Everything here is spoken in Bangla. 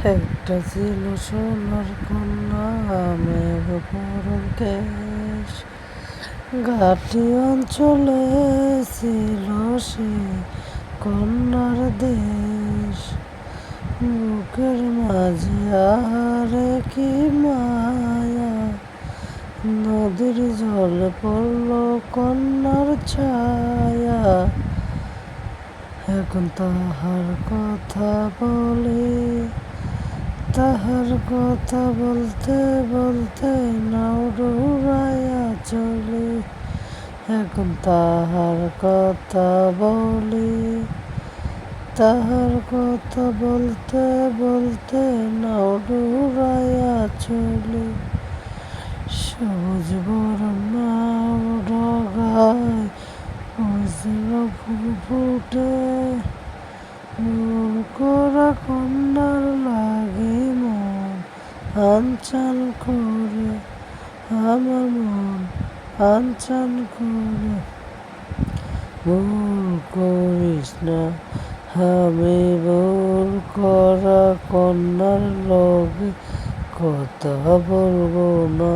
একটা ছিল সোনার কন্যা মেঘ পরন কেশ, ঘাটি অঞ্চলে ছিল সে কন্যার দেশ। বুকের মাঝে আহারে কি মায়া, নদীর জল পড়ল কন্যার ছায়া। এখন তাহার কথা বলে, তাহার কথা বলতে বলতে নাও ডুবাইয়া চলে। এখন তাহার কথা বলে, তাহার কথা বলতে বলতে নাও ডুবাইয়া চলে। সবুজ বরণ নাও ডগায় ফজল ফুল ফুটে, করা কন্যার লাগে মন আনচান করে, আমার মন আনচান করে। ভুল করিস না আমি ভুল করা কন্যার লগে কথা বলবো না।